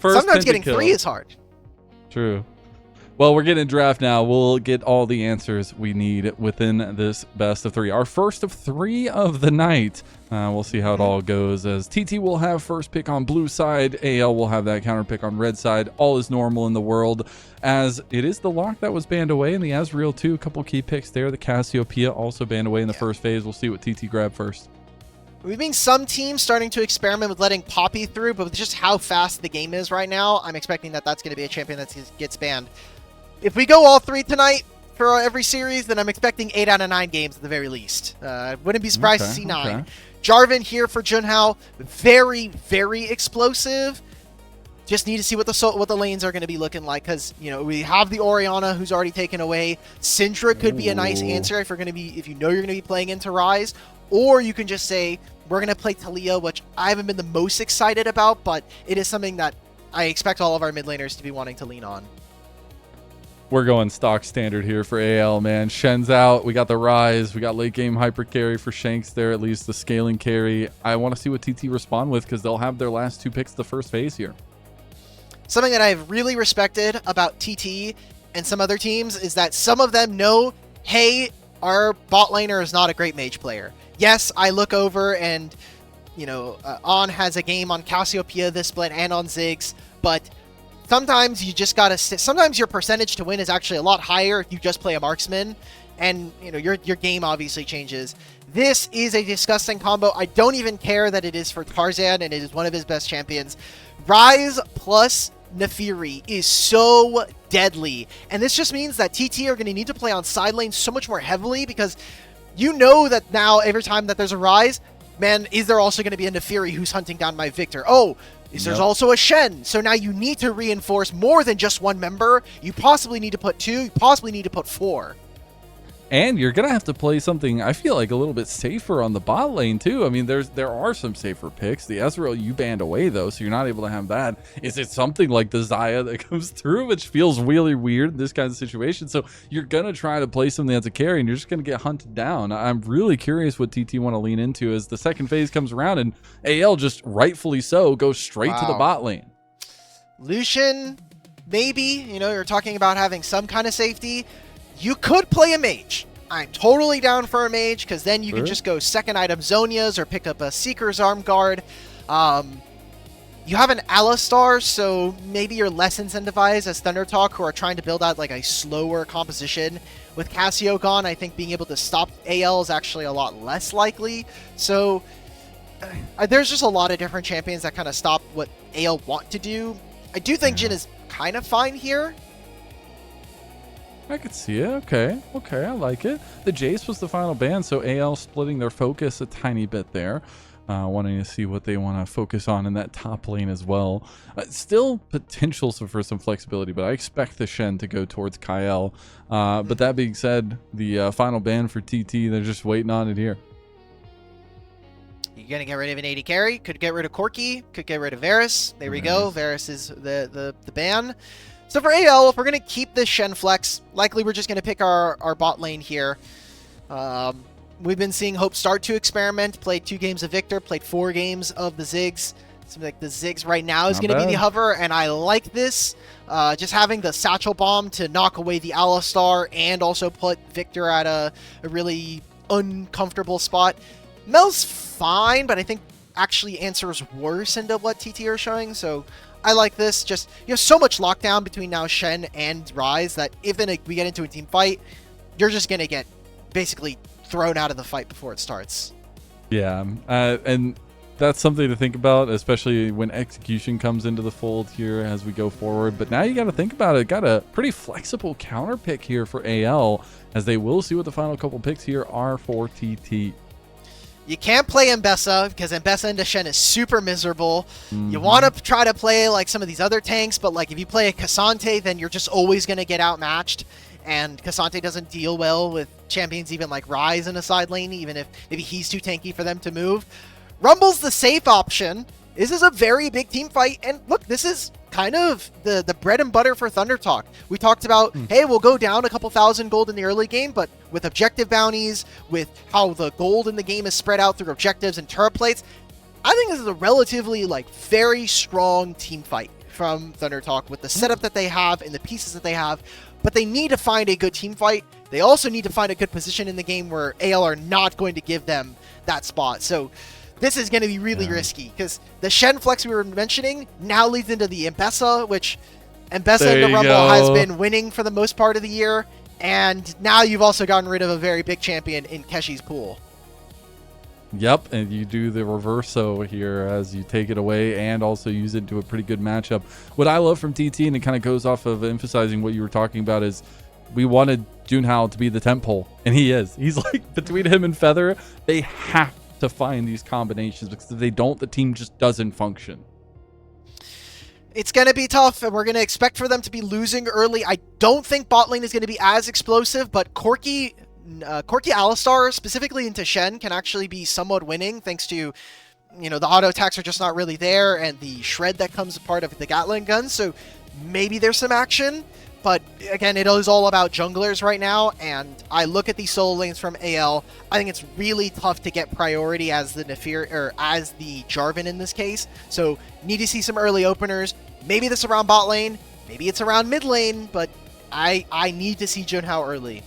Sometimes getting 3 is hard. True. Well, we're getting a draft now. We'll get all the answers we need within this best of 3. Our first of 3 of the night. We'll see how it all goes, as TT will have first pick on blue side. AL will have that counter pick on red side. All is normal in the world, as it is the lock that was banned away in the Azrael too. A couple key picks there. The Cassiopeia also banned away in the first phase. We'll see what TT grabbed first. We've seen some teams starting to experiment with letting Poppy through, but with just how fast the game is right now, I'm expecting that that's going to be a champion that gets banned. If we go all 3 tonight for every series, then I'm expecting 8 out of 9 games at the very least. Wouldn't be surprised to see 9. Okay. Jarvan here for Junhao, very, very explosive. Just need to see what the lanes are going to be looking like, because we have the Orianna who's already taken away. Syndra could be a nice answer if you know you're going to be playing into Ryze, or you can just say we're going to play Talia, which I haven't been the most excited about, but it is something that I expect all of our mid laners to be wanting to lean on. We're going stock standard here for AL, man. Shen's out. We got the Ryze. We got late game hyper carry for Shanks there, at least the scaling carry. I want to see what TT respond with, because they'll have their last 2 picks the first phase here. Something that I've really respected about TT and some other teams is that some of them know, hey, our bot laner is not a great mage player. Yes, I look over and, On has a game on Cassiopeia this split and on Ziggs, but sometimes you just gotta sometimes your percentage to win is actually a lot higher if you just play a marksman, and your game obviously changes. This is a disgusting combo. I don't even care that it is for Tarzan and it is one of his best champions. Ryze plus Nefiri is so deadly, and this just means that TT are going to need to play on side lane so much more heavily, because that now every time that there's a Ryze, man, is there also going to be a Nefiri who's hunting down my Victor? Oh, there's also a Shen. So now you need to reinforce more than just one member. You possibly need to put 2. You possibly need to put 4. And you're going to have to play something, I feel like, a little bit safer on the bot lane, too. I mean, there are some safer picks. The Ezreal you banned away, though, so you're not able to have that. Is it something like the Xayah that comes through, which feels really weird in this kind of situation? So you're going to try to play something that's a carry, and you're just going to get hunted down. I'm really curious what TT want to lean into as the second phase comes around, and AL just rightfully so goes straight to the bot lane. Lucian, maybe. You're talking about having some kind of safety. You could play a mage. I'm totally down for a mage, because then you can just go second item Zonias or pick up a Seeker's Arm Guard. You have an Alistar, so maybe you're less incentivized as ThunderTalk, who are trying to build out like a slower composition. With Cassio gone, I think being able to stop AL is actually a lot less likely. So there's just a lot of different champions that kind of stop what AL want to do. I do think Jhin is kind of fine here. I could see it. Okay, I like it. The Jace was the final ban, so AL splitting their focus a tiny bit there. Wanting to see what they want to focus on in that top lane as well. Still potential for some flexibility, but I expect the Shen to go towards Kael. But that being said, the final ban for TT, they're just waiting on it here. You're going to get rid of an AD carry. Could get rid of Corki. Could get rid of Varus. There we go. Varus is the ban. So for AL, if we're going to keep this Shen flex, likely we're just going to pick our bot lane here. We've been seeing Hope start to experiment, played 2 games of Victor, played 4 games of the Ziggs. Seems like the Ziggs right now is going to be the hover, and I like this. Just having the Satchel Bomb to knock away the Alistar and also put Victor at a really uncomfortable spot. Mel's fine, but I think actually answers worse into what TT are showing, so I like this. Just, so much lockdown between now Shen and Ryze that if we get into a team fight, you're just going to get basically thrown out of the fight before it starts. Yeah, and that's something to think about, especially when execution comes into the fold here as we go forward. But now you got to think about it. Got a pretty flexible counter pick here for AL, as they will see what the final couple picks here are for TT. You can't play Mbessa, because Mbessa into Shen is super miserable. You want to try to play like some of these other tanks, but like if you play a Cassante, then you're just always going to get outmatched. And Cassante doesn't deal well with champions even like Ryze in a side lane, even if maybe he's too tanky for them to move. Rumble's the safe option. This is a very big team fight, and look, this is kind of the bread and butter for ThunderTalk. We talked about, hey, we'll go down a couple thousand gold in the early game, but with objective bounties, with how the gold in the game is spread out through objectives and turret plates, I think this is a relatively, very strong team fight from ThunderTalk with the setup that they have and the pieces that they have, but they need to find a good team fight. They also need to find a good position in the game where AL are not going to give them that spot. So this is going to be really risky, because the Shen flex we were mentioning now leads into the M-Pesa, which M-Pesa in the Rumble has been winning for the most part of the year, and now you've also gotten rid of a very big champion in Keshi's pool. Yep, and you do the reverso here as you take it away and also use it into a pretty good matchup. What I love from TT, and it kind of goes off of emphasizing what you were talking about, is we wanted Junhao to be the temple, and he is. He's like, between him and Feather, they have to find these combinations, because if they don't, the team just doesn't function. It's going to be tough, and we're going to expect for them to be losing early. I don't think bot lane is going to be as explosive, but Corki Alistar, specifically into Shen, can actually be somewhat winning thanks to, you know, the auto attacks are just not really there, and the shred that comes a part of the Gatling gun, so maybe there's some action. But again, it is all about junglers right now, and I look at these solo lanes from AL. I think it's really tough to get priority as the Nefir, or as the Jarvan in this case. So need to see some early openers. Maybe this around bot lane, maybe it's around mid lane, but I need to see Junhao early.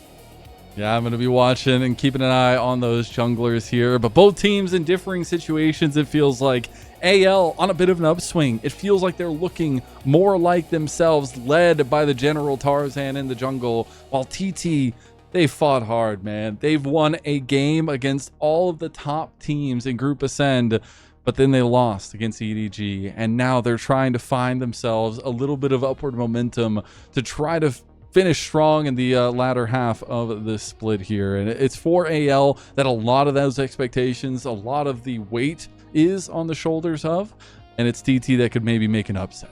Yeah, I'm going to be watching and keeping an eye on those junglers here. But both teams in differing situations, it feels like. AL on a bit of an upswing. It feels like they're looking more like themselves, led by the General Tarzan in the jungle, while TT, they fought hard, man. They've won a game against all of the top teams in Group Ascend, but then they lost against EDG, and now they're trying to find themselves a little bit of upward momentum to try to finish strong in the latter half of the split here. And it's for AL that a lot of those expectations, a lot of the weight is on the shoulders of, and it's TT that could maybe make an upset.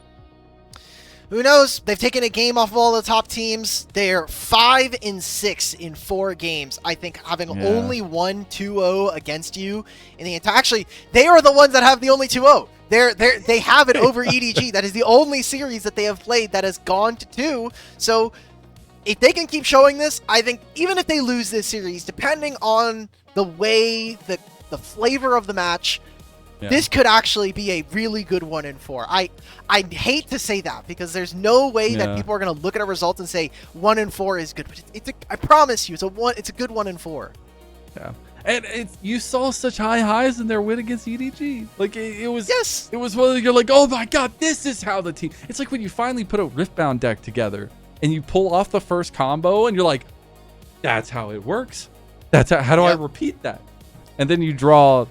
Who knows? They've taken a game off of all the top teams. They're 5-6 in 4 games. I think having only won 2-0 against you in the entire. Actually, they are the ones that have the only 2-0. They have it over EDG. That is the only series that they have played that has gone to 2. So if they can keep showing this, I think even if they lose this series, depending on the way that the flavor of the match, this could actually be a really good 1-4. I hate to say that, because there's no way that people are going to look at a result and say 1-4 is good. But I promise you, it's a good 1-4. Yeah. And you saw such high highs in their win against EDG. Like it was it was one you're like, oh my god, this is how the team. It's like when you finally put a Riftbound deck together and you pull off the first combo and you're like, that's how it works. That's how do I repeat that? And then you draw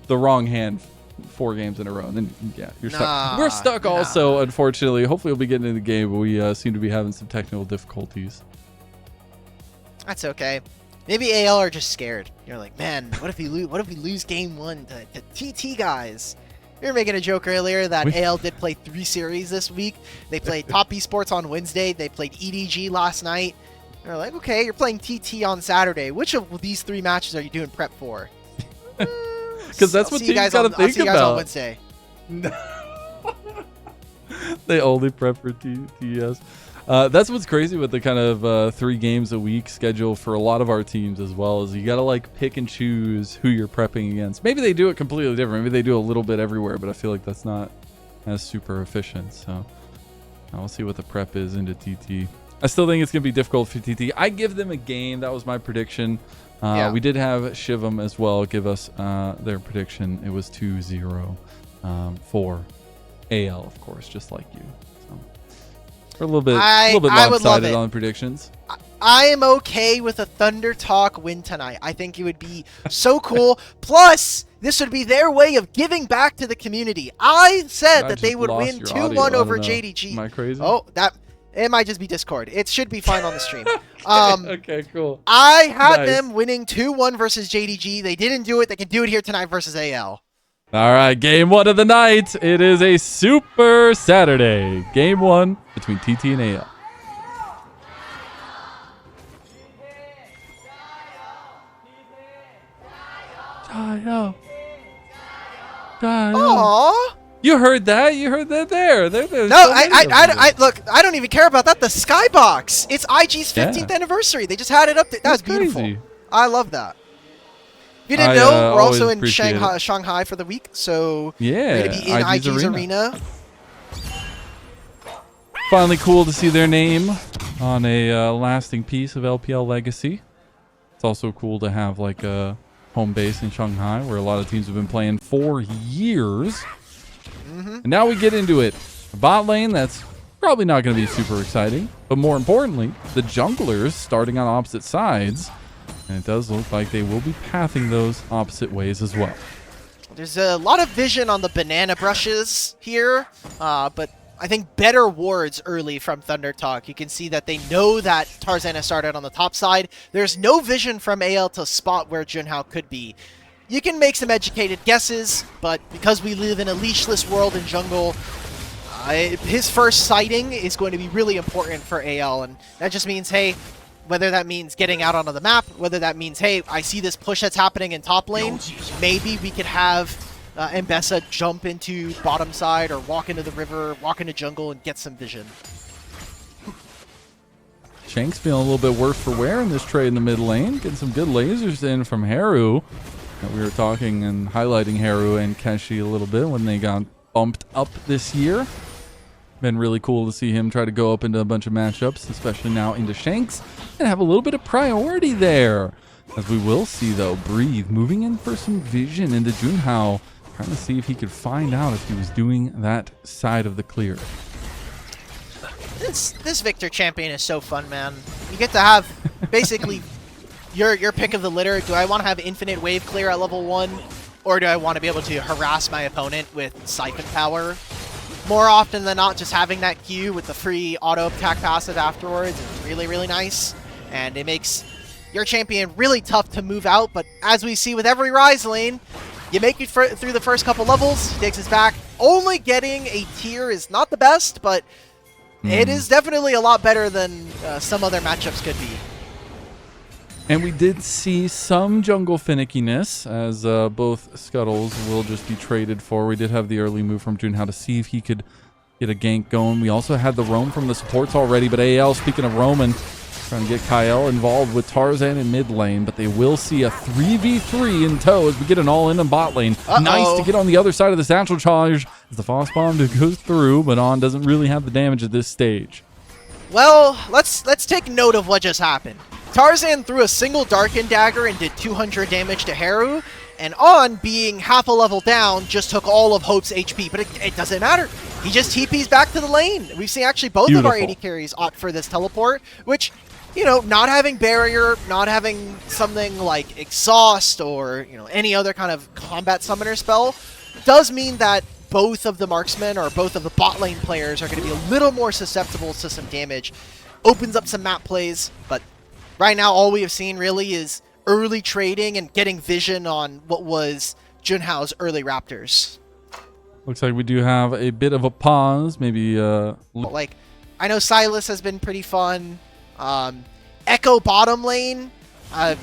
the wrong hand 4 games in a row, and then you're stuck. We're stuck also, unfortunately. Hopefully we'll be getting in the game, but we seem to be having some technical difficulties. That's okay. Maybe AL are just scared. You're like, man, what if we lose game 1 to TT guys? We were making a joke earlier that AL did play 3 series this week. They played Top Esports on Wednesday. They played EDG last night. They're like, okay, you're playing TT on Saturday. Which of these 3 matches are you doing prep for? Because that's what teams got to think about. I'll see you guys on Wednesday. They only prep for TS. That's what's crazy with the kind of 3 games a week schedule for a lot of our teams as well, is you got to like pick and choose who you're prepping against. Maybe they do it completely different. Maybe they do a little bit everywhere, but I feel like that's not as super efficient. So I'll see what the prep is into TT. I still think it's going to be difficult for TT. I give them a game. That was my prediction. We did have Shivam as well give us their prediction. It was 2-0 for AL, of course, just like you. So we're a little bit lopsided on the predictions. I am okay with a ThunderTalk win tonight. I think it would be so cool. Plus, this would be their way of giving back to the community. I said that they would win 2-1 over JDG. Am I crazy? Oh, it might just be Discord. It should be fine on the stream. Okay, cool. I had them winning 2-1 versus JDG. They didn't do it. They can do it here tonight versus AL. All right, game 1 of the night. It is a Super Saturday. Game 1 between TT and AL. Junhao. Aww. You heard that? You heard that there. No, I look, I don't even care about that. The Skybox. It's IG's 15th anniversary. They just had it up there. That was beautiful. Crazy. I love that. If you didn't know, we're also in Shanghai for the week, so we're going to be in IG's arena. Finally cool to see their name on a lasting piece of LPL legacy. It's also cool to have like a home base in Shanghai where a lot of teams have been playing for years. And now we get into it. A bot lane that's probably not going to be super exciting, but more importantly, the junglers starting on opposite sides. And it does look like they will be pathing those opposite ways as well. There's a lot of vision on the banana brushes here, but I think better wards early from ThunderTalk. You can see that they know that Tarzan has started on the top side. There's no vision from AL to spot where Junhao could be. You can make some educated guesses, but because we live in a leashless world in jungle, his first sighting is going to be really important for AL, and that just means, hey, whether that means getting out onto the map, whether that means, hey, I see this push that's happening in top lane, maybe we could have Mbessa jump into bottom side or walk into the river, walk into jungle, and get some vision. Shanks feeling a little bit worse for wear in this trade in the mid lane, getting some good lasers in from Heru. We were talking and highlighting Heru and Keshi a little bit when they got bumped up this year. Been really cool to see him try to go up into a bunch of matchups, especially now into Shanks, and have a little bit of priority there. As we will see, though, Breathe moving in for some vision into Junhao, trying to see if he could find out if he was doing that side of the clear. This Victor champion is so fun, man. You get to have basically your pick of the litter. Do I want to have infinite wave clear at level 1, or do I want to be able to harass my opponent with siphon power? More often than not, just having that Q with the free auto attack passive afterwards is really, really nice. And it makes your champion really tough to move out. But as we see with every Rise lane, you make it through the first couple levels, he takes his back. Only getting a tier is not the best, but it is definitely a lot better than some other matchups could be. And we did see some jungle finickiness as both scuttles will just be traded for. We did have the early move from Junhao to see if he could get a gank going. We also had the roam from the supports already, but AL, speaking of roaming, trying to get Kael involved with Tarzan in mid lane, but they will see a 3v3 in tow as we get an all-in bot lane. Nice to get on the other side of this natural charge as the Frost Bomb goes through, but On doesn't really have the damage at this stage. Well, let's take note of what just happened. Tarzan threw a single Darken Dagger and did 200 damage to Heru, and On, being half a level down, just took all of Hope's HP, but it doesn't matter. He just TP's back to the lane. We've seen actually both of our AD carries opt for this teleport, which, you know, not having Barrier, not having something like Exhaust or, you know, any other kind of combat summoner spell, does mean that both of the marksmen or both of the bot lane players are going to be a little more susceptible to some damage. Opens up some map plays, but right now, all we have seen really is early trading and getting vision on what was Junhao's early Raptors. Looks like we do have a bit of a pause. Maybe, like, I know Silas has been pretty fun. Echo bottom lane.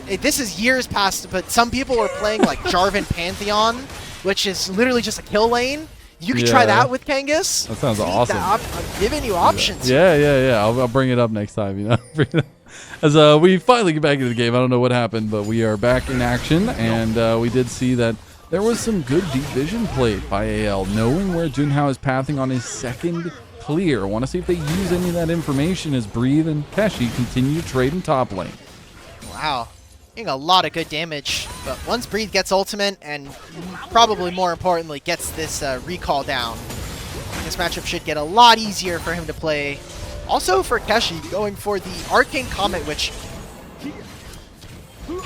This is years past, but some people were playing like Jarvan Pantheon, which is literally just a kill lane. You could try that with Kangas. That sounds awesome. I'm giving you options. Yeah. I'll bring it up next time, you know. As we finally get back into the game. I don't know what happened, but we are back in action, and we did see that there was some good deep vision played by AL, knowing where Junhao is pathing on his second clear. I want to see if they use any of that information as Breathe and Keshi continue to trade in top lane. Wow. Getting a lot of good damage, but once Breathe gets ultimate, and probably more importantly, gets this recall down, this matchup should get a lot easier for him to play. Also for Keshi, going for the Arcane Comet, which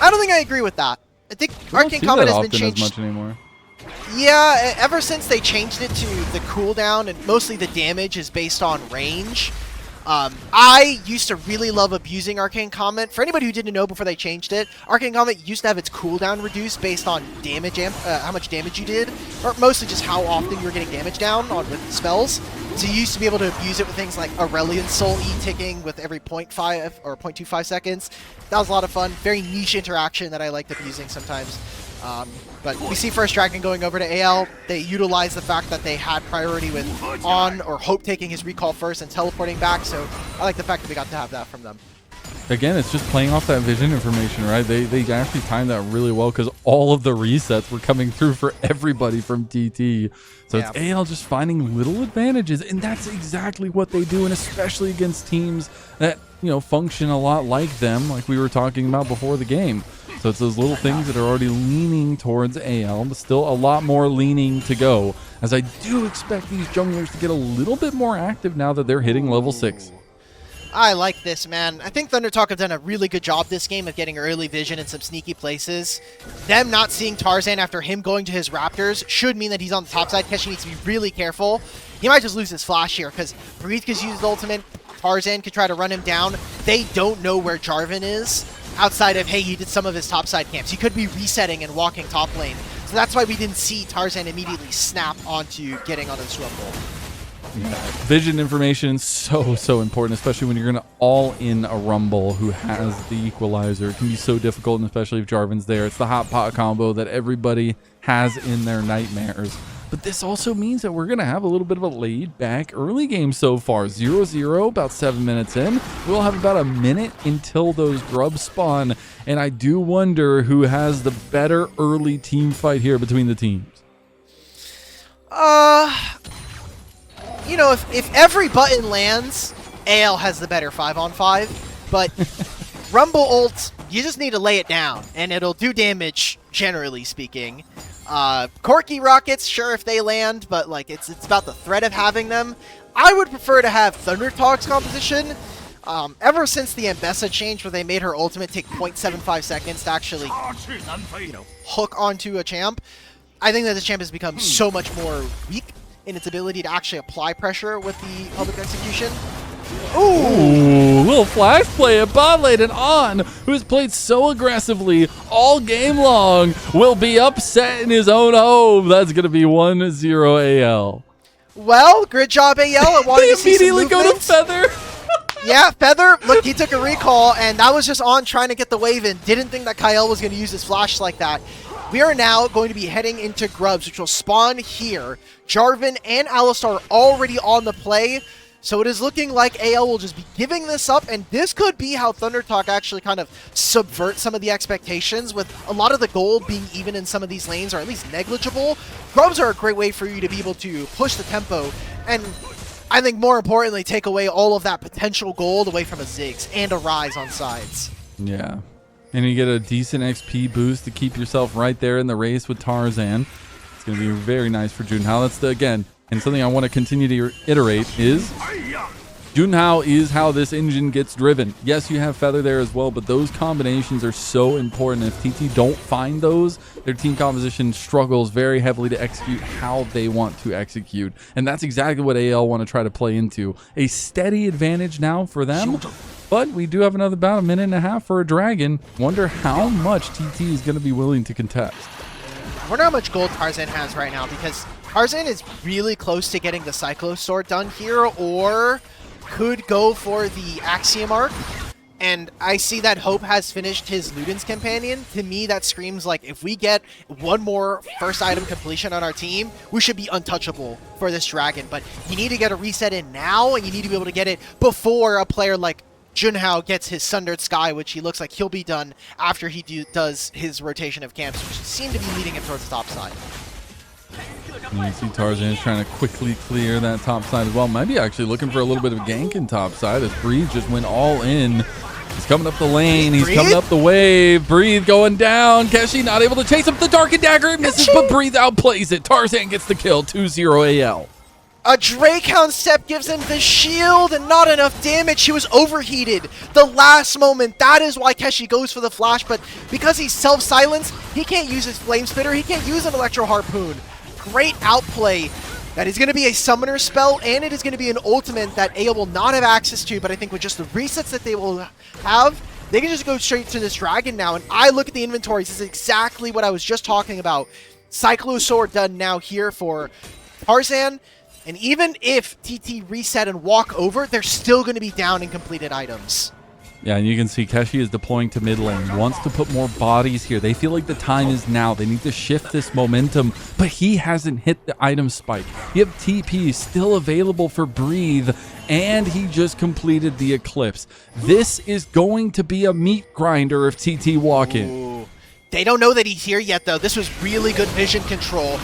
I don't think I agree with that. I think Arcane Comet has been changed as much anymore. Yeah, ever since they changed it to the cooldown and mostly the damage is based on range. I used to really love abusing Arcane Comet. For anybody who didn't know before they changed it, Arcane Comet used to have its cooldown reduced based on damage, how much damage you did, or mostly just how often you were getting damage down on with spells. So you used to be able to abuse it with things like Aurelion Soul E ticking with every 0.5 or 0.25 seconds. That was a lot of fun. Very niche interaction that I liked abusing sometimes. But we see First Dragon going over to AL. They utilize the fact that they had priority with On or Hope taking his recall first and teleporting back, so I like the fact that we got to have that from them. again, it's just playing off that vision information, right? They actually timed that really well because all of the resets were coming through for everybody from TT. So it's AL just finding little advantages, and that's exactly what they do, and especially against teams that, you know, function a lot like them, like we were talking about before the game. So it's those little things that are already leaning towards AL, but still a lot more leaning to go, as I do expect these junglers to get a little bit more active now that they're hitting level 6. I like this, man. I think ThunderTalk have done a really good job this game of getting early vision in some sneaky places. Them not seeing Tarzan after him going to his Raptors should mean that he's on the top side. Keshi needs to be really careful. He might just lose his flash here because Breathe could use the ultimate. Tarzan could try to run him down. They don't know where Jarvan is outside of, hey, he did some of his topside camps. He could be resetting and walking top lane. So that's why we didn't see Tarzan immediately snap onto getting on his rumble. Yeah. Vision information, so important, especially when you're going to all in a rumble who has the equalizer. It can be so difficult, and especially if Jarvan's there. It's the hot pot combo that everybody has in their nightmares. But this also means that we're going to have a little bit of a laid-back early game so far. 0-0, about 7 minutes in. We'll have about a minute until those grubs spawn, and I do wonder who has the better early team fight here between the teams. You know, if every button lands, AL has the better 5-on-5, but Rumble ult, you just need to lay it down, and it'll do damage, generally speaking. Corky rockets, sure, if they land, but like it's about the threat of having them. I would prefer to have ThunderTalk's composition. Ever since the Ambessa change where they made her ultimate take 0.75 seconds to actually, you know, hook onto a champ, I think that the champ has become so much more weak in its ability to actually apply pressure with the public execution. Ooh, little flash play at bot lane, and On, who's played so aggressively all game long, will be upset in his own home. That's going to be 1-0 AL. Well, good job, AL. I wanted to see some immediately go to Feather. Yeah, Feather, look, he took a recall, and that was just On trying to get the wave in. Didn't think that Kael was going to use his flash like that. We are now going to be heading into Grubs, which will spawn here. Jarvan and Alistar are already on the play, so it is looking like AL will just be giving this up, and this could be how ThunderTalk actually kind of subvert some of the expectations, with a lot of the gold being even in some of these lanes, or at least negligible. Grubs are a great way for you to be able to push the tempo, and I think more importantly, take away all of that potential gold away from a Ziggs and a Rise on sides. Yeah. And you get a decent XP boost to keep yourself right there in the race with Tarzan. It's going to be very nice for Junhao. That's again, and something I want to continue to iterate is Junhao is how this engine gets driven. Yes, you have Feather there as well, but those combinations are so important. If TT don't find those, their team composition struggles very heavily to execute how they want to execute. And that's exactly what AL want to try to play into. A steady advantage now for them. But we do have about a minute and a half for a dragon. Wonder how much TT is going to be willing to contest. I wonder how much gold Tarzan has right now, because Tarzan is really close to getting the Cyclo Sword done here, or could go for the Axiom Arc. And I see that Hope has finished his Luden's Companion. To me, that screams like if we get one more first item completion on our team, we should be untouchable for this dragon. But you need to get a reset in now, and you need to be able to get it before a player like Junhao gets his Sundered Sky, which he looks like he'll be done after he does his rotation of camps, which seem to be leading him towards the top side. And you see Tarzan is trying to quickly clear that top side as well. Maybe actually looking for a little bit of gank in top side as Breathe just went all in. He's coming up the lane. He's coming up the wave. Breathe going down. Keshi not able to chase him. The Darkened Dagger misses, but Breathe outplays it. Tarzan gets the kill. 2-0 AL. A Drakehound step gives him the shield and not enough damage. He was overheated the last moment. That is why Keshi goes for the flash, but because he's self-silenced, he can't use his Flame Spitter. He can't use an Electro Harpoon. Great outplay. That is going to be a summoner spell, and it is going to be an ultimate that AO will not have access to, but I think with just the resets that they will have, they can just go straight to this dragon now. And I look at the inventories. This is exactly what I was just talking about. Cyclo Sword done now here for Tarzan. And even if TT reset and walk over, they're still going to be down in completed items. Yeah, and you can see Keshi is deploying to mid lane, wants to put more bodies here. They feel like the time is now. They need to shift this momentum, but he hasn't hit the item spike. You have TP still available for Breathe, and he just completed the Eclipse. This is going to be a meat grinder if TT walk in. Ooh. They don't know that he's here yet, though. This was really good vision control.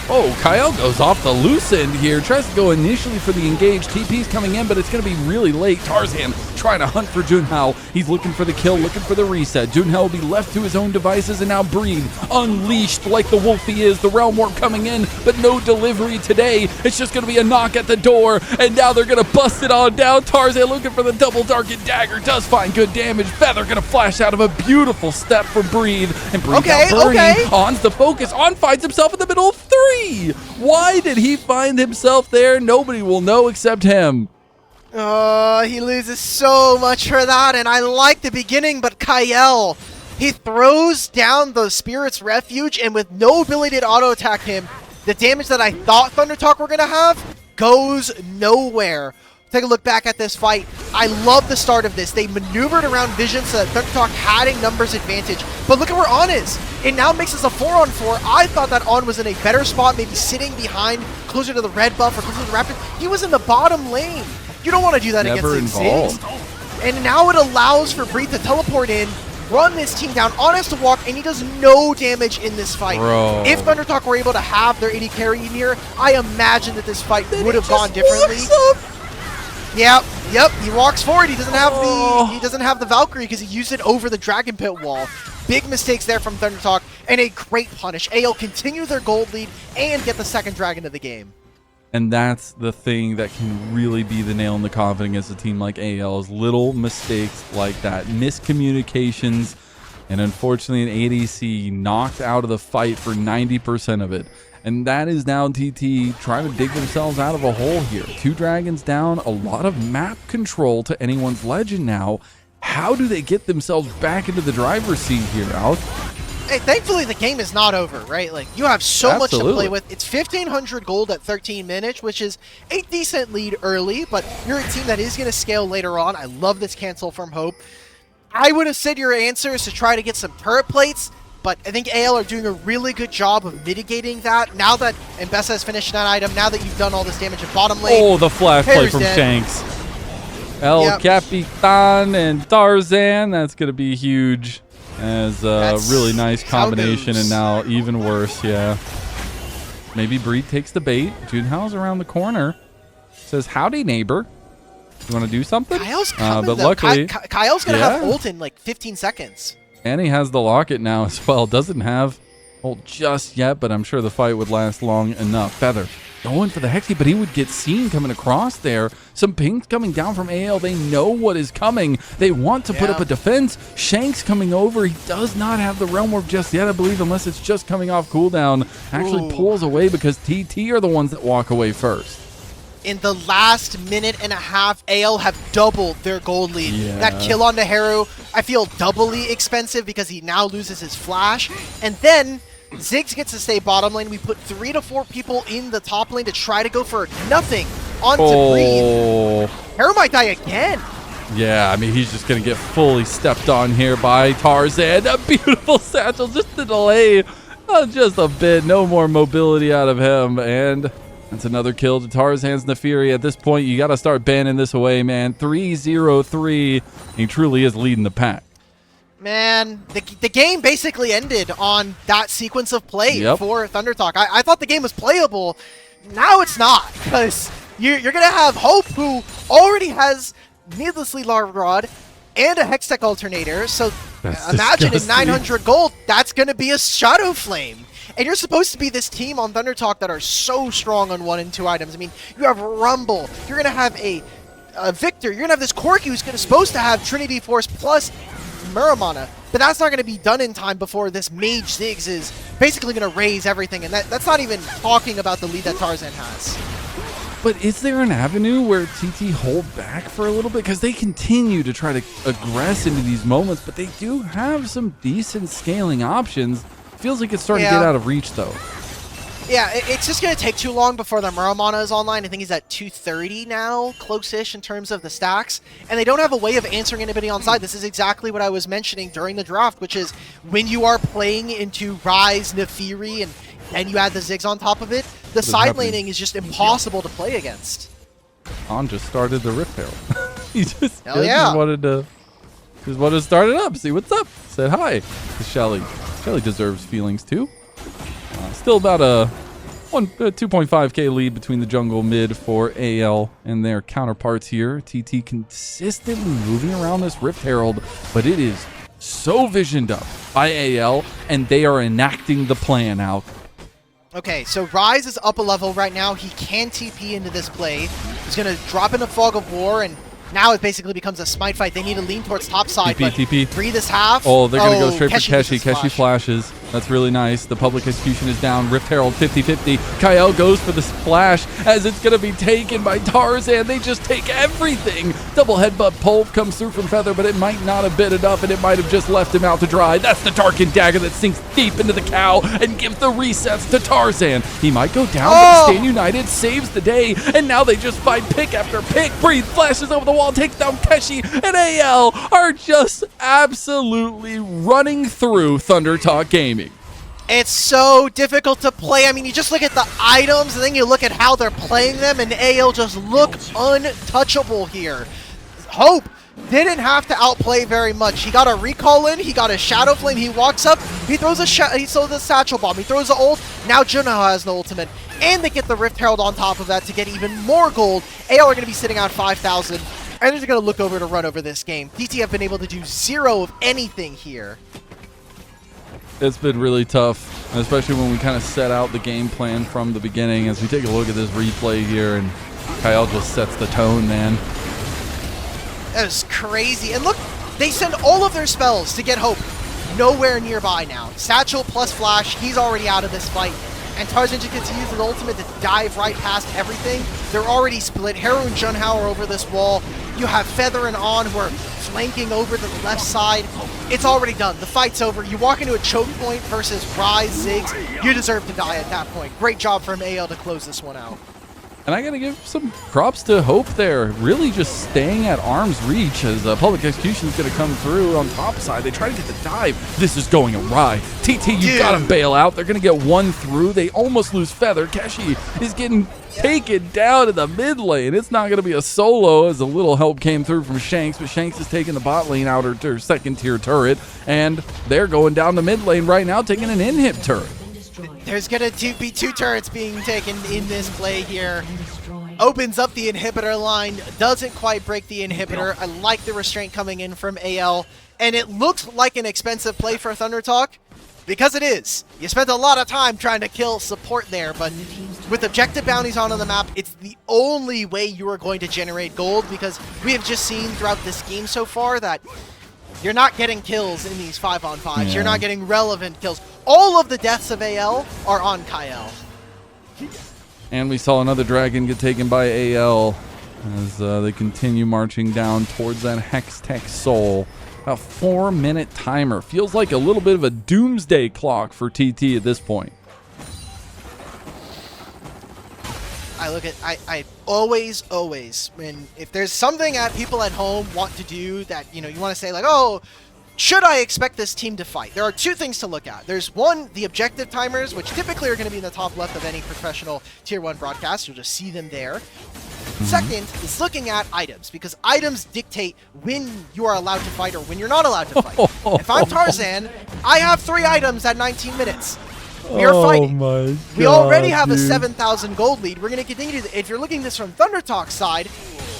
Oh, Kael goes off the loose end here. Tries to go initially for the engage. TP's coming in, but it's going to be really late. Tarzan trying to hunt for Junhao. He's looking for the kill, looking for the reset. Junhao will be left to his own devices, and now Breed unleashed like the wolf he is. The Realm Warp coming in, but no delivery today. It's just going to be a knock at the door, and now they're going to bust it on down. Tarzan looking for the double darkened dagger. Does find good damage. Feather going to flash out of a beautiful step for Breed. And Breed now burning. On's the focus. On finds himself in the middle of 3. Why did he find himself there? Nobody will know except him. He loses so much for that, and I like the beginning, but Kael, he throws down the Spirit's Refuge, and with no ability to auto-attack him, the damage that I thought ThunderTalk were going to have goes nowhere. Take a look back at this fight. I love the start of this. They maneuvered around vision so that ThunderTalk had a numbers advantage. But look at where On is. It now makes us a 4-on-4. I thought that On was in a better spot, maybe sitting behind, closer to the red buff or closer to the rapid. He was in the bottom lane. You don't want to do that against Ziggs. And now it allows for Breed to teleport in, run this team down. On has to walk, and he does no damage in this fight. Bro. If ThunderTalk were able to have their AD carry in here, I imagine that this fight would have gone differently. Yep. He walks forward. He doesn't have the Valkyrie because he used it over the Dragon Pit wall. Big mistakes there from ThunderTalk, and a great punish. AL continue their gold lead and get the second dragon of the game. And that's the thing that can really be the nail in the coffin against a team like AL is little mistakes like that. Miscommunications, and unfortunately an ADC knocked out of the fight for 90% of it. And that is now TT trying to dig themselves out of a hole here. 2 dragons down, a lot of map control to anyone's legend now. How do they get themselves back into the driver's seat here, Alk? Hey, thankfully the game is not over, right? Like, you have so much to play with. It's 1,500 gold at 13 minutes, which is a decent lead early, but you're a team that is going to scale later on. I love this cancel from Hope. I would have said your answer is to try to get some turret plates, but I think AL are doing a really good job of mitigating that. Now that Mbessa has finished that item, now that you've done all this damage at bottom lane. Oh, the flash play from dead. Shanks. El Capitan and Tarzan. That's going to be huge. As a really nice combination, and now even worse, yeah. Maybe Breed takes the bait. Junhao's around the corner. Says, howdy, neighbor. You want to do something? Kael's coming, but luckily, Kael's going to have ult in like 15 seconds. And he has the locket now as well. Doesn't have ult just yet, but I'm sure the fight would last long enough. Feather going for the Hexy, but he would get seen coming across there. Some pings coming down from AL. They know what is coming. They want to put up a defense. Shanks coming over. He does not have the Realm Warp just yet, I believe, unless it's just coming off cooldown. Actually pulls away because TT are the ones that walk away first. In the last minute and a half, AL have doubled their gold lead. Yeah. That kill onto Heru, I feel doubly expensive because he now loses his flash. And then Ziggs gets to stay bottom lane. We put 3 to 4 people in the top lane to try to go for nothing onto Breed. Heru might die again. Yeah, I mean, he's just going to get fully stepped on here by Tarzan. A beautiful satchel, just the delay. Just a bit. No more mobility out of him. And that's another kill to Tarzan's Neferi. At this point, you got to start banning this away, man. 3-0-3. He truly is leading the pack. Man, the game basically ended on that sequence of play for ThunderTalk. I thought the game was playable. Now it's not, because you're going to have Hope, who already has needlessly large rod and a Hextech alternator. So imagine disgusting. in 900 gold, that's going to be a Shadow Flame. And you're supposed to be this team on ThunderTalk that are so strong on 1 and 2 items. I mean, you have Rumble. You're going to have a Victor. You're going to have this Corki who's supposed to have Trinity Force plus Muramana, but that's not going to be done in time before this Mage Ziggs is basically going to raise everything, and that's not even talking about the lead that Tarzan has. But is there an avenue where TT hold back for a little bit? Because they continue to try to aggress into these moments, but they do have some decent scaling options. Feels like it's starting to get out of reach, though. Yeah, it's just going to take too long before the Muramana is online. I think he's at 230 now, close-ish in terms of the stacks. And they don't have a way of answering anybody on side. This is exactly what I was mentioning during the draft, which is when you are playing into Ryze, Neferi, and you add the Ziggs on top of it, the side laning is just impossible to play against. On just started the Rift Herald. He just yeah. wanted to start it up, see what's up. Said hi to Shelly. Shelly deserves feelings too. Still about a 2.5k lead between the jungle mid for AL and their counterparts here. TT consistently moving around this Rift Herald, but it is so visioned up by AL, and they are enacting the plan, Alk. Okay, so Ryze is up a level right now. He can TP into this play. He's going to drop into Fog of War, and now it basically becomes a smite fight. They need to lean towards top side, TP. breathe this half. Oh, they're going to go straight for Keshi. Keshi flashes. That's really nice. The public execution is down. Rift Herald 50-50. Kael goes for the splash as it's going to be taken by Tarzan. They just take everything. Double headbutt pulp comes through from Feather, but it might not have been enough, and it might have just left him out to dry. That's the Darkened Dagger that sinks deep into the cow and gives the resets to Tarzan. He might go down, but Stand United saves the day, and now they just find pick after pick. Breathe flashes over the wall, takes down Keshi, and AL are just absolutely running through ThunderTalk Gaming. It's so difficult to play. I mean, you just look at the items, and then you look at how they're playing them, and AL just look untouchable here. Hope didn't have to outplay very much. He got a recall in, he got a Shadow Flame, he walks up, he throws a Satchel Bomb, he throws the ult, now Junhao has the ultimate, and they get the Rift Herald on top of that to get even more gold. AL are going to be sitting on 5,000, and they're going to look over to run over this game. TT have been able to do zero of anything here. It's been really tough, especially when we kind of set out the game plan from the beginning. As we take a look at this replay here, and Kael just sets the tone, man. That was crazy. And look, they send all of their spells to get Hope nowhere nearby now. Satchel plus Flash, he's already out of this fight. And Tarzan just gets to use his ultimate to dive right past everything. They're already split. Heru and Junhao are over this wall. You have Feather and On who are flanking over to the left side. It's already done. The fight's over. You walk into a choke point versus Ryze, Ziggs. You deserve to die at that point. Great job from AL to close this one out. And I got to give some props to Hope there. Really just staying at arm's reach as public execution is going to come through on top side. They try to get the dive. This is going awry. TT, you got to bail out. They're going to get one through. They almost lose Feather. Keshi is getting taken down in the mid lane. It's not going to be a solo as a little help came through from Shanks, but Shanks is taking the bot lane out her second tier turret, and they're going down the mid lane right now, taking an in-hip turret. There's going to be two turrets being taken in this play here. Opens up the inhibitor line, doesn't quite break the inhibitor. I like the restraint coming in from AL, and it looks like an expensive play for ThunderTalk, because it is. You spent a lot of time trying to kill support there, but with objective bounties on the map, it's the only way you are going to generate gold, because we have just seen throughout this game so far that you're not getting kills in these 5-on-5s. Yeah. You're not getting relevant kills. All of the deaths of AL are on Kael. And we saw another dragon get taken by AL as they continue marching down towards that Hex Tech Soul. A 4-minute timer. Feels like a little bit of a doomsday clock for TT at this point. I always, when if there's something that people at home want to do that, you want to say like, oh, should I expect this team to fight? There are two things to look at. There's one, the objective timers, which typically are going to be in the top left of any professional Tier 1 broadcast. You'll just see them there. Second is looking at items, because items dictate when you are allowed to fight or when you're not allowed to fight. If I'm Tarzan, I have 3 items at 19 minutes. We are fighting. My God, we already have a 7,000 gold lead. We're going to continue to. If you're looking at this from ThunderTalk's side,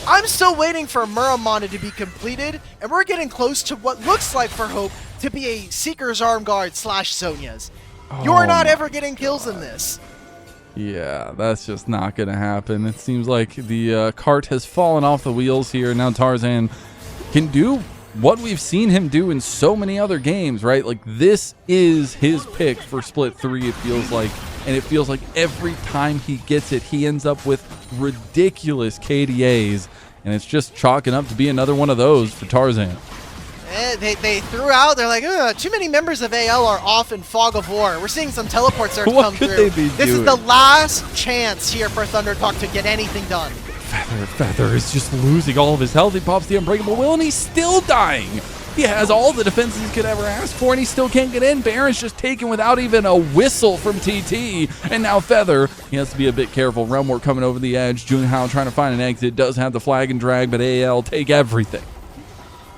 I'm still waiting for Muramana to be completed, and we're getting close to what looks like for Hope to be a Seeker's Arm Guard / Sonya's. You're not ever getting kills in this. Yeah, that's just not going to happen. It seems like the cart has fallen off the wheels here. Now Tarzan can do what we've seen him do in so many other games, right? Like, this is his pick for Split 3, it feels like. And it feels like every time he gets it, he ends up with ridiculous KDAs. And it's just chalking up to be another one of those for Tarzan. They threw out, they're like, too many members of AL are off in Fog of War. We're seeing some teleports start to come through. This is the last chance here for ThunderTalk to get anything done. Feather is just losing all of his health. He pops the Unbreakable Will, and he's still dying. He has all the defenses he could ever ask for, and he still can't get in. Baron's just taken without even a whistle from TT. And now Feather, he has to be a bit careful. Realm Warp coming over the edge. Junhao trying to find an exit. Does have the flag and drag, but AL take everything.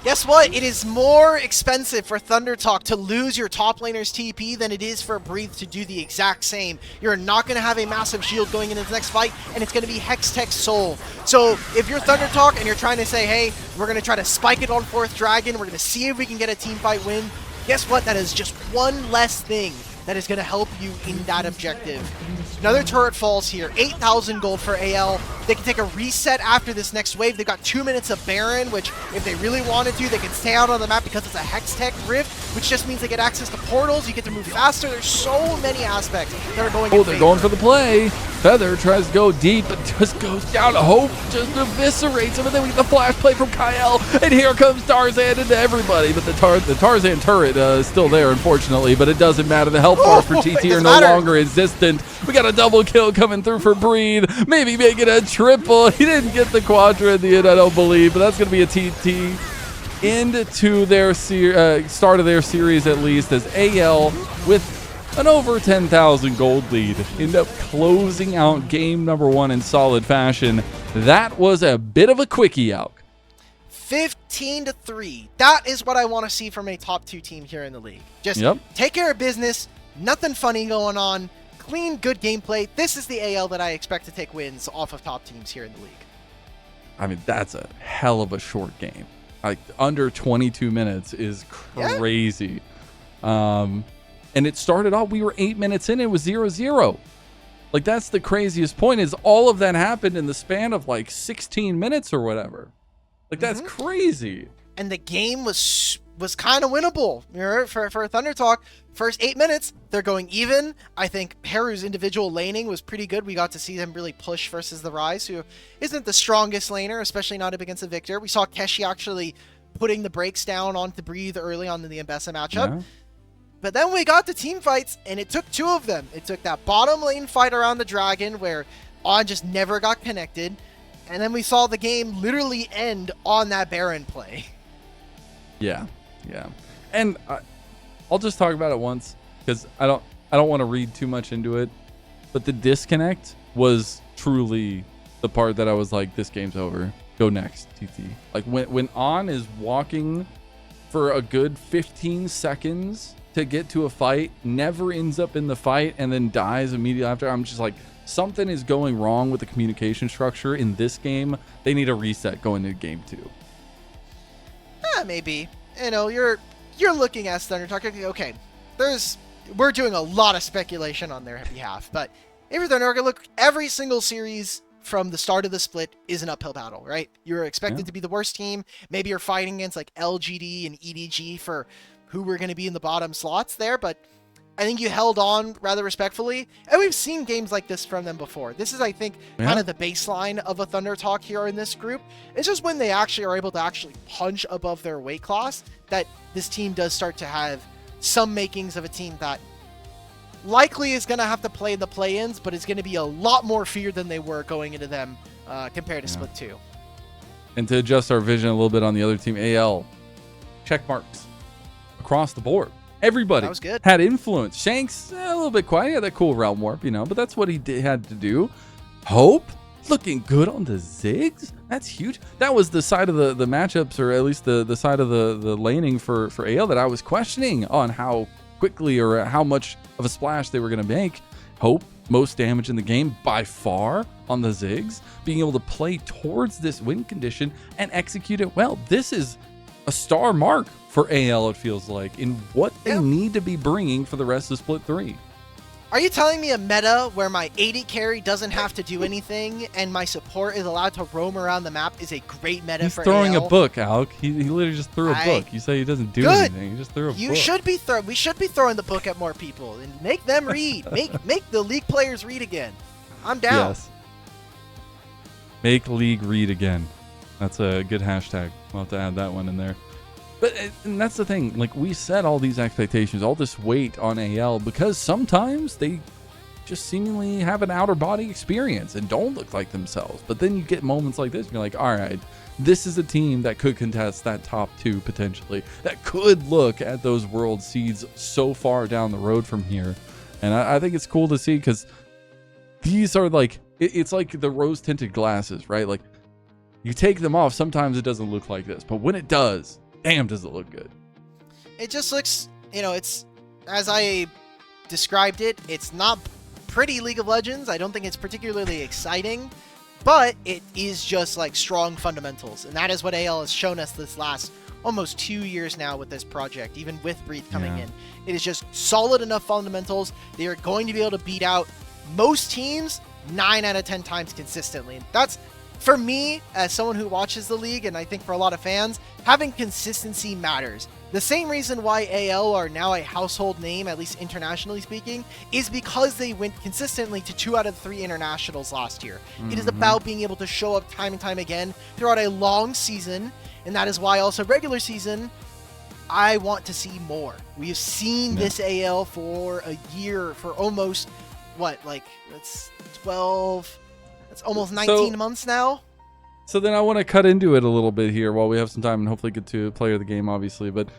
Guess what? It is more expensive for ThunderTalk to lose your top laner's TP than it is for Breathe to do the exact same. You're not going to have a massive shield going into the next fight, and it's going to be Hextech Soul. So if you're ThunderTalk and you're trying to say, hey, we're going to try to spike it on 4th Dragon, we're going to see if we can get a team fight win, guess what? That is just one less thing that is going to help you in that objective. Another turret falls here. 8,000 gold for AL. They can take a reset after this next wave. They've got 2 minutes of Baron, which if they really wanted to, they can stay out on the map because it's a Hextech Rift, which just means they get access to portals. You get to move faster. There's so many aspects that are going in they're going for the play. Feather tries to go deep, but just goes down. Hope just eviscerates him, and then we get the flash play from Kael, and here comes Tarzan into everybody. But the Tarzan turret is still there, unfortunately, but it doesn't matter. The health bars for TT are no longer existent. We got a double kill coming through for Breathe. Maybe make it a triple. He didn't get the quadra in the end, I don't believe, but that's going to be a TT into their start of their series, at least, as AL with an over 10,000 gold lead end up closing out game number 1 in solid fashion. That was a bit of a quickie, Alk. 15-3. That is what I want to see from a top 2 team here in the league. Just take care of business. Nothing funny going on. Clean, good gameplay. This is the AL that I expect to take wins off of top teams here in the league. I mean, that's a hell of a short game. Like, under 22 minutes is crazy. Yeah. And it started off, we were 8 minutes in, it was 0-0. Like, that's the craziest point, is all of that happened in the span of like 16 minutes or whatever. Like, that's crazy. And the game was kind of winnable, you know, for ThunderTalk. First 8 minutes, they're going even. I think Heru's individual laning was pretty good. We got to see them really push versus the Rise, who isn't the strongest laner, especially not up against the Victor. We saw Keshi actually putting the brakes down onto Breathe early on in the Mbessa matchup. Yeah. But then we got the team fights, and it took 2 of them. It took that bottom lane fight around the Dragon, where On just never got connected. And then we saw the game literally end on that Baron play. Yeah. And I'll just talk about it once, because I don't want to read too much into it. But the disconnect was truly the part that I was like, this game's over. Go next, TT. Like, when On is walking for a good 15 seconds to get to a fight, never ends up in the fight, and then dies immediately after, I'm just like, something is going wrong with the communication structure in this game. They need a reset going into game 2. Maybe. You know, you're looking at ThunderTalk. Okay, we're doing a lot of speculation on their behalf, but if you're ThunderTalk, look, every single series from the start of the split is an uphill battle, right? You're expected to be the worst team. Maybe you're fighting against like LGD and EDG for who were going to be in the bottom slots there, but I think you held on rather respectfully, and we've seen games like this from them before. This is, I think, kind of the baseline of a ThunderTalk here in this group. It's just when they actually are able to actually punch above their weight class that this team does start to have some makings of a team that likely is going to have to play in the play-ins, but it's going to be a lot more feared than they were going into them compared to Split 2. And to adjust our vision a little bit on the other team, AL, check marks across the board. Everybody had influence. Shanks, a little bit quiet. He had that cool realm warp, you know, but that's what he had to do. Hope, looking good on the Ziggs. That's huge. That was the side of the matchups, or at least the side of the laning for AL that I was questioning on how quickly or how much of a splash they were going to make. Hope, most damage in the game by far on the Ziggs, being able to play towards this win condition and execute it well. This is a star mark for AL, it feels like, in what they need to be bringing for the rest of Split 3. Are you telling me a meta where my AD carry doesn't have to do anything and my support is allowed to roam around the map is a great meta for AL? He's throwing a book, Alk. He literally just threw a book. You say he doesn't do anything. He just threw a book. We should be throwing the book at more people and make them read. make the league players read again. I'm down. Yes. Make league read again. That's a good hashtag. We'll have to add that one in there. But and that's the thing. Like, we set all these expectations, all this weight on AL, because sometimes they just seemingly have an outer body experience and don't look like themselves. But then you get moments like this, and you're like, all right, this is a team that could contest that top 2 potentially, that could look at those world seeds so far down the road from here. And I think it's cool to see, because these are like, it's like the rose tinted glasses, right? Like, you take them off, sometimes it doesn't look like this, but when it does, damn, does it look good. It just looks, it's, as I described it, it's not pretty League of Legends. I don't think it's particularly exciting, but it is just like strong fundamentals. And that is what AL has shown us this last almost 2 years now with this project, even with Breathe coming in. It is just solid enough fundamentals. They are going to be able to beat out most teams 9 out of 10 times consistently. That's, for me, as someone who watches the league, and I think for a lot of fans, having consistency matters. The same reason why AL are now a household name, at least internationally speaking, is because they went consistently to 2 out of 3 internationals last year. It is about being able to show up time and time again throughout a long season, and that is why also regular season, I want to see more. We have seen this AL for a year, for almost, that's 12... It's almost 19 months now. So then I want to cut into it a little bit here while we have some time, and hopefully get to player of the game, obviously. But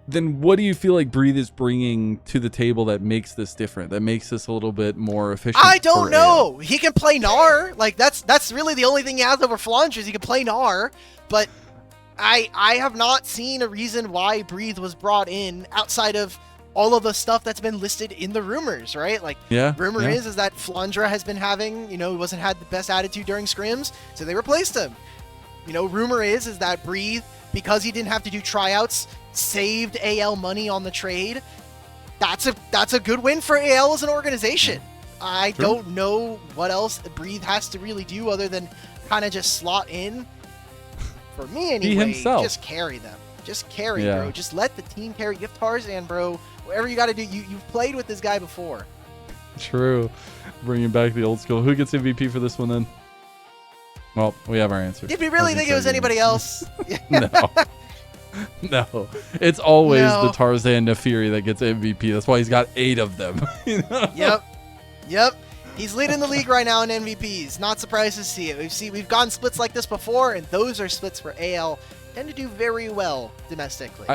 then what do you feel like Breathe is bringing to the table that makes this different, that makes this a little bit more efficient? I don't know. He can play Gnar. Like, that's really the only thing he has over Flandre is he can play Gnar. But I have not seen a reason why Breathe was brought in outside of all of the stuff that's been listed in the rumors, right? Like, rumor is that Flandre has been having, he wasn't had the best attitude during scrims, so they replaced him. Rumor is that Breathe, because he didn't have to do tryouts, saved AL money on the trade. That's a good win for AL as an organization. I don't know what else Breathe has to really do other than kind of just slot in. For me, anyway, just carry them. Just carry, bro. Just let the team carry. You have Tarzan, bro. Whatever you got to do. You've played with this guy before. True. Bringing back the old school. Who gets MVP for this one then? Well, we have our answer. Did we really think it was anybody else? No. No. It's always the Tarzan Nefiri that gets MVP. That's why he's got 8 of them. Yep. He's leading the league right now in MVPs. Not surprised to see it. We've gotten splits like this before, and those are splits for AL. Tend to do very well domestically.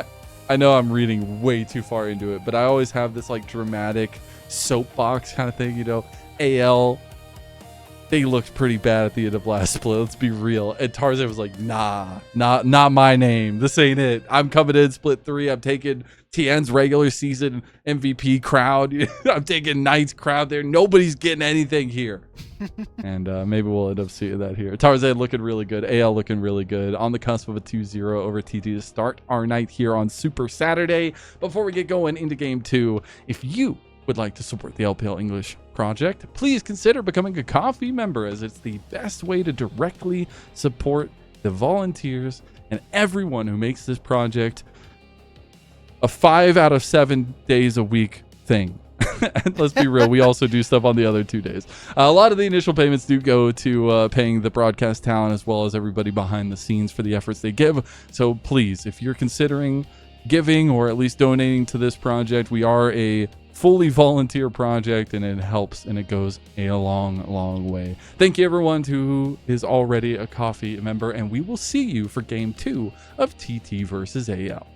I know I'm reading way too far into it, but I always have this like dramatic soapbox kind of thing, AL, they looked pretty bad at the end of last split. Let's be real. And Tarzan was like, nah, not my name. This ain't it. I'm coming in split 3. I'm taking Tien's regular season MVP crowd. I'm taking Knight's crowd there. Nobody's getting anything here. And maybe we'll end up seeing that here. Tarzan looking really good. AL looking really good. On the cusp of a 2-0 over TT to start our night here on Super Saturday. Before we get going into Game 2, if you would like to support the LPL English project, please consider becoming a coffee member, as it's the best way to directly support the volunteers and everyone who makes this project a 5 out of 7 days a week thing. And let's be real, we also do stuff on the other 2 days. A lot of the initial payments do go to paying the broadcast talent as well as everybody behind the scenes for the efforts they give. So please, if you're considering giving or at least donating to this project, we are a fully volunteer project, and it helps and it goes a long way. Thank you everyone who is already a coffee member, and we will see you for Game 2 of TT versus AL.